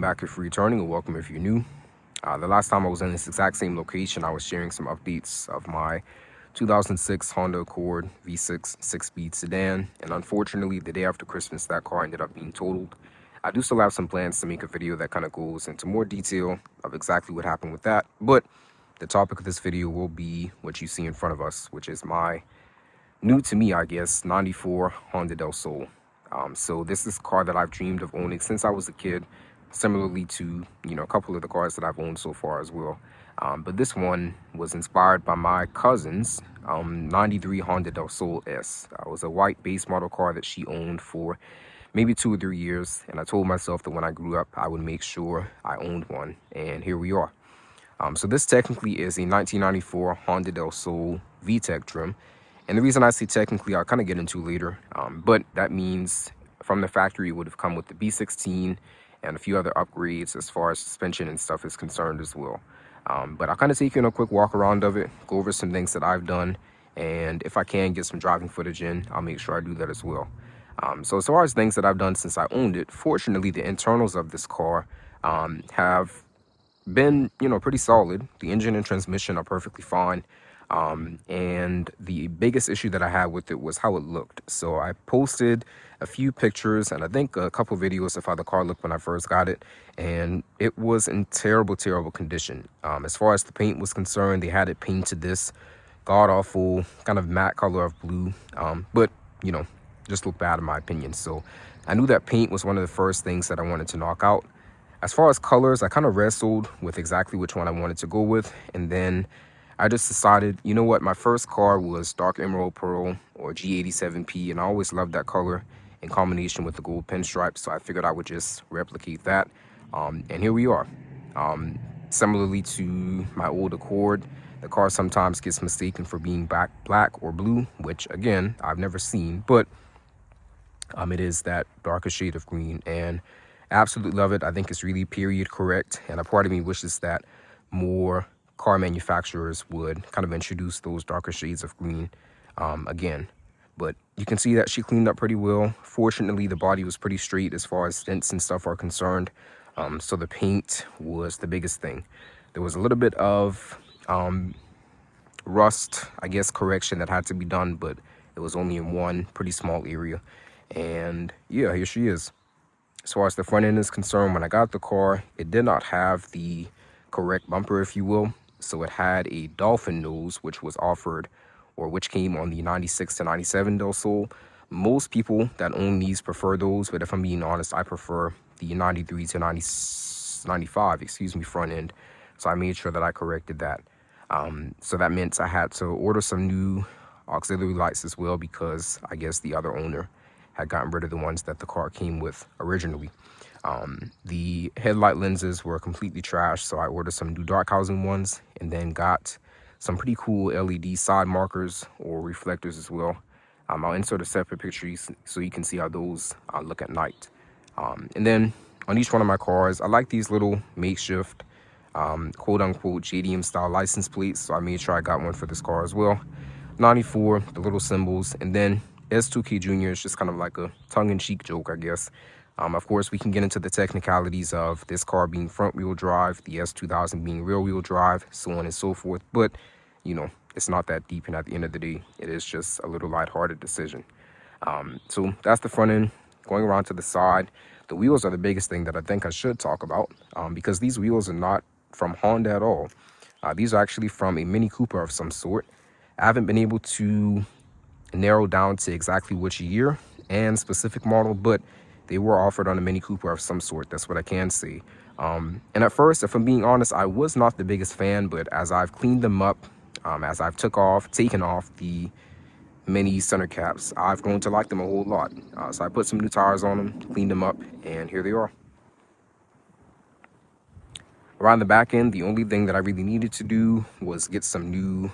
back if you're returning, or welcome if you're new. The last time I was in this exact same location, I was sharing some updates of my 2006 Honda Accord V6 6-speed sedan, and unfortunately, the day after Christmas, that car ended up being totaled. I do still have some plans to make a video that kind of goes into more detail of exactly what happened with that, but the topic of this video will be what you see in front of us, which is my new to me, I guess, 94 Honda Del Sol. So this is a car that I've dreamed of owning since I was a kid, similarly to, a couple of the cars that I've owned so far as well. But this one was inspired by my cousin's 93 Honda Del Sol S. It was a white base model car that she owned for maybe 2 or 3 years. And I told myself that when I grew up, I would make sure I owned one. And here we are. So this technically is a 1994 Honda Del Sol VTEC trim. And the reason I say technically, I'll kind of get into later, but that means from the factory, it would have come with the B16 and a few other upgrades as far as suspension and stuff is concerned as well. But I'll kind of take you on a quick walk around of it, go over some things that I've done, and if I can get some driving footage in, I'll make sure I do that as well. So as far as things that I've done since I owned it, fortunately, the internals of this car have been, pretty solid. The engine and transmission are perfectly fine. And the biggest issue that I had with it was how it looked. So I posted a few pictures and I think a couple videos of how the car looked when I first got it, and it was in terrible condition. As far as the paint was concerned, they had it painted this god-awful kind of matte color of blue, but just looked bad in my opinion. So I knew that paint was one of the first things that I wanted to knock out. As far as colors, I kind of wrestled with exactly which one I wanted to go with, and then I just decided, you know what, my first car was dark emerald pearl, or G87P, and I always loved that color in combination with the gold pinstripes, so I figured I would just replicate that, and here we are. Similarly to my old Accord, the car sometimes gets mistaken for being black or blue, which again, I've never seen, but it is that darker shade of green, and I absolutely love it. I think it's really period correct, and a part of me wishes that more car manufacturers would kind of introduce those darker shades of green again. But you can see that she cleaned up pretty well. Fortunately, the body was pretty straight as far as dents and stuff are concerned. So the paint was the biggest thing. There was a little bit of rust, I guess, correction that had to be done, but it was only in one pretty small area. And yeah, here she is. As far as the front end is concerned, when I got the car, it did not have the correct bumper, if you will. So it had a dolphin nose, which was offered, or which came on the 96 to 97 Del Sol. Most people that own these prefer those, but if I'm being honest, I prefer the 93 to 95, front end. So I made sure that I corrected that. So that meant I had to order some new auxiliary lights as well, because I guess the other owner had gotten rid of the ones that the car came with originally. The headlight lenses were completely trashed, so I ordered some new dark housing ones, and then got some pretty cool LED side markers or reflectors as well. I'll insert a separate picture so you can see how those look at night. And then on each one of my cars, I like these little makeshift quote-unquote JDM style license plates, so I made sure I got one for this car as well. 94, the little symbols, and then S2K Junior is just kind of like a tongue-in-cheek joke, I guess. Of course, we can get into the technicalities of this car being front-wheel drive, the S2000 being rear-wheel drive, so on and so forth. But, it's not that deep, and at the end of the day, it is just a little lighthearted decision. So that's the front end. Going around to the side, the wheels are the biggest thing that I think I should talk about, because these wheels are not from Honda at all. These are actually from a Mini Cooper of some sort. I haven't been able to narrow down to exactly which year and specific model, but they were offered on a Mini Cooper of some sort. That's what I can say. And at first, if I'm being honest, I was not the biggest fan, but as I've cleaned them up, as I've taken off the mini center caps, I've grown to like them a whole lot. So I put some new tires on them, cleaned them up, and here they are. Around the back end, the only thing that I really needed to do was get some new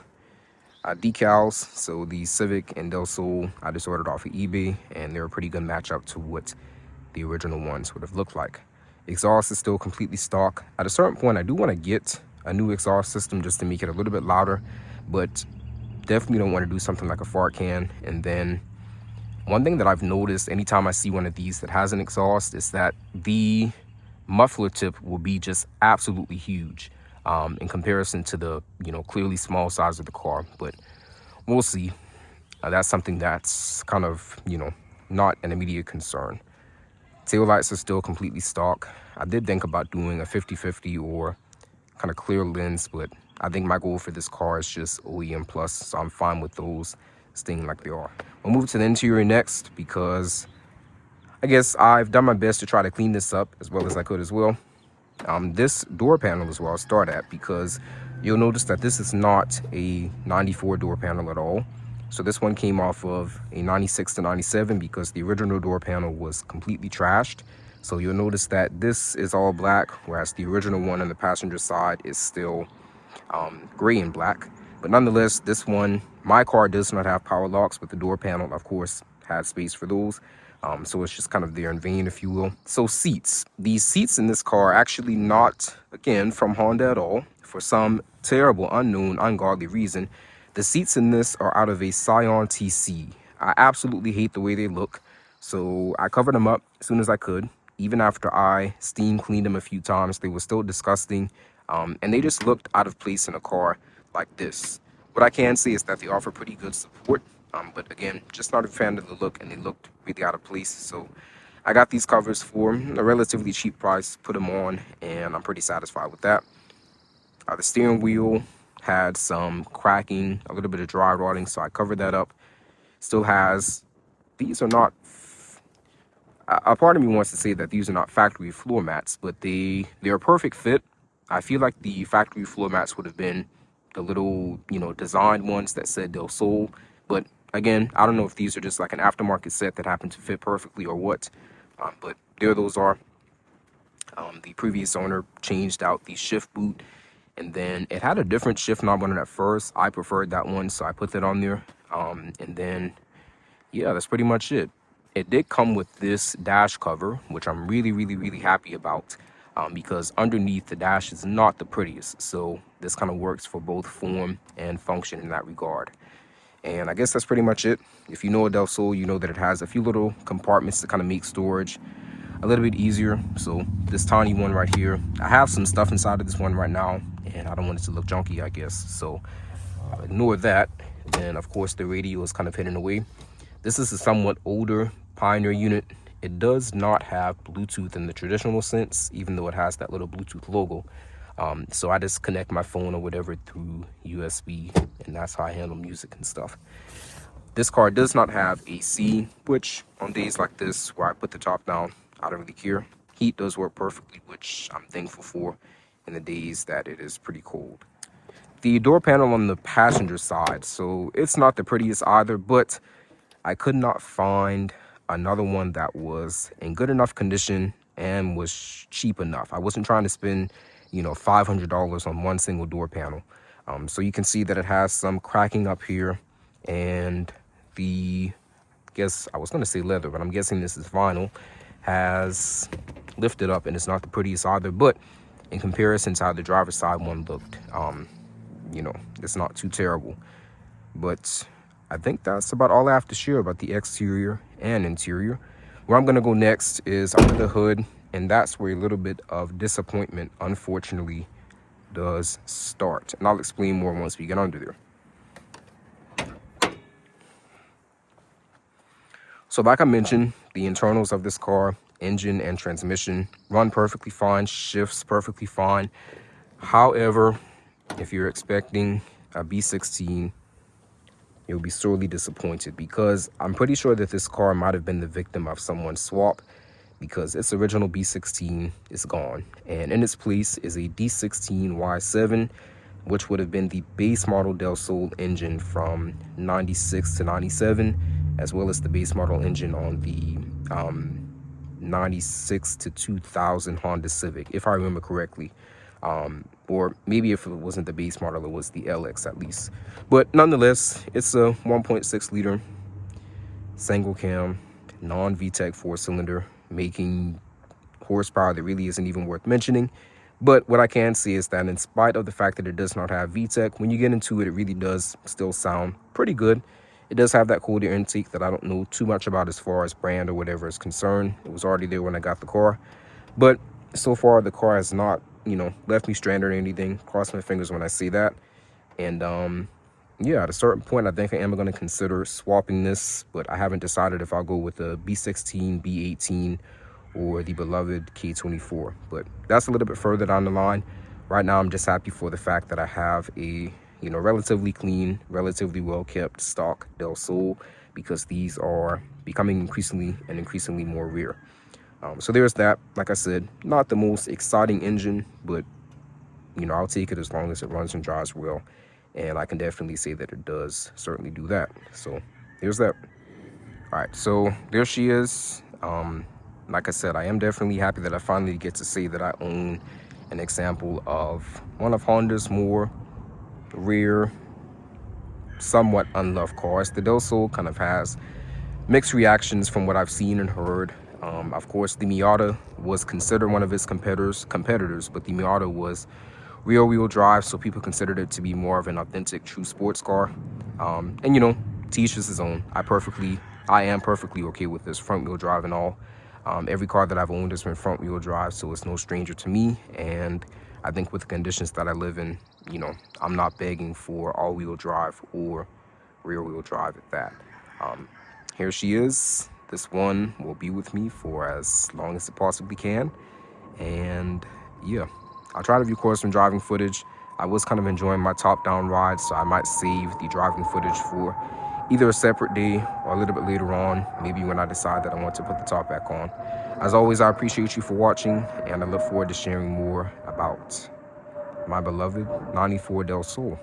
decals. So the Civic and Del Sol, I just ordered off of eBay, and they're a pretty good matchup to what the original ones would have looked like. Exhaust is still completely stock. At a certain point, I do want to get a new exhaust system just to make it a little bit louder, but definitely don't want to do something like a fart can. And then one thing that I've noticed anytime I see one of these that has an exhaust is that the muffler tip will be just absolutely huge in comparison to the, clearly small size of the car. But we'll see. That's something that's kind of, not an immediate concern. Tail lights are still completely stock. I did think about doing a 50/50 or kind of clear lens, but I think my goal for this car is just OEM plus, so I'm fine with those staying like they are. We'll move to the interior next, because I guess I've done my best to try to clean this up as well as I could as well. This door panel is where I'll start at, because you'll notice that this is not a 94 door panel at all. So this one came off of a 96 to 97 because the original door panel was completely trashed. So you'll notice that this is all black, whereas the original one on the passenger side is still gray and black. But nonetheless, this one, my car does not have power locks, but the door panel, of course, had space for those. So it's just kind of there in vain, if you will. So seats. These seats in this car are actually not, again, from Honda at all. For some terrible, unknown, ungodly reason, the seats in this are out of a Scion TC. I absolutely hate the way they look. So I covered them up as soon as I could. Even after I steam cleaned them a few times, they were still disgusting. And they just looked out of place in a car like this. What I can say is that they offer pretty good support. But again, just not a fan of the look, and they looked really out of place. So I got these covers for a relatively cheap price, put them on, and I'm pretty satisfied with that. The steering wheel had some cracking, a little bit of dry rotting, so I covered that up. Still has, these are not, a part of me wants to say that these are not factory floor mats, but they're a perfect fit. I feel like the factory floor mats would have been the little, designed ones that said Del Sol. But again, I don't know if these are just like an aftermarket set that happened to fit perfectly or what. But there those are. The previous owner changed out the shift boot, and then it had a different shift knob on it at first. I preferred that one, so I put that on there. And then, yeah, that's pretty much it. It did come with this dash cover, which I'm really, really, really happy about, because underneath the dash is not the prettiest. So this kind of works for both form and function in that regard. And I guess that's pretty much it. If you know a Del Sol, you know that it has a few little compartments to kind of make storage a little bit easier. So this tiny one right here, I have some stuff inside of this one right now, and I don't want it to look junky, I guess. So ignore that. Then of course the radio is kind of hidden away. This is a somewhat older Pioneer unit. It does not have Bluetooth in the traditional sense, even though it has that little Bluetooth logo. So I just connect my phone or whatever through USB, and that's how I handle music and stuff. This car does not have AC, which on days like this where I put the top down, I don't really care. Heat does work perfectly, which I'm thankful for in the days that it is pretty cold. The door panel on the passenger side, so it's not the prettiest either, but I could not find another one that was in good enough condition and was cheap enough. I wasn't trying to spend, $500 on one single door panel. So you can see that it has some cracking up here, and I guess I was going to say leather, but I'm guessing this is vinyl, has lifted up, and it's not the prettiest either. But in comparison to how the driver's side one looked, it's not too terrible. But I think that's about all I have to share about the exterior and interior. Where I'm going to go next is under the hood, and that's where a little bit of disappointment, unfortunately, does start. And I'll explain more once we get under there. So like I mentioned, the internals of this car, engine and transmission, run perfectly fine, shifts perfectly fine. However, if you're expecting a B16, you'll be sorely disappointed, because I'm pretty sure that this car might have been the victim of someone's swap, because its original B16 is gone, and in its place is a D16 Y7, which would have been the base model Del Sol engine from 96 to 97, as well as the base model engine on the 96 to 2000 Honda Civic, if I remember correctly. Or maybe if it wasn't the base model, it was the LX at least. But nonetheless, it's a 1.6 liter single cam, non-VTEC 4-cylinder, making horsepower that really isn't even worth mentioning. But what I can say is that in spite of the fact that it does not have VTEC, when you get into it, it really does still sound pretty good. It does have that cold air intake that I don't know too much about as far as brand or whatever is concerned. It was already there when I got the car. But So far, the car has not, left me stranded or anything. Cross my fingers when I say that. And yeah, at a certain point, I think I am going to consider swapping this, but I haven't decided if I'll go with the B16, B18, or the beloved K24. But that's a little bit further down the line. Right now, I'm just happy for the fact that I have a, relatively clean, relatively well-kept stock Del Sol, because these are becoming increasingly more rare. So there's that. Like I said, not the most exciting engine, but I'll take it as long as it runs and drives well. And I can definitely say that it does certainly do that. So there's that. All right, so there she is. Like I said, I am definitely happy that I finally get to say that I own an example of one of Honda's more rare, somewhat unloved cars. The Del Sol kind of has mixed reactions from what I've seen and heard. Of course, the Miata was considered one of its competitors, but the Miata was rear-wheel drive, so people considered it to be more of an authentic, true sports car. And to each his own. I am perfectly okay with this front-wheel drive and all. Every car that I've owned has been front-wheel drive, so it's no stranger to me. And I think with the conditions that I live in, I'm not begging for all-wheel drive or rear-wheel drive at that. Here she is. This one will be with me for as long as it possibly can. And yeah, I'll try to record some driving footage. I was kind of enjoying my top-down ride, so I might save the driving footage for either a separate day or a little bit later on, maybe when I decide that I want to put the top back on. As always, I appreciate you for watching, and I look forward to sharing more about my beloved 94 Del Sol.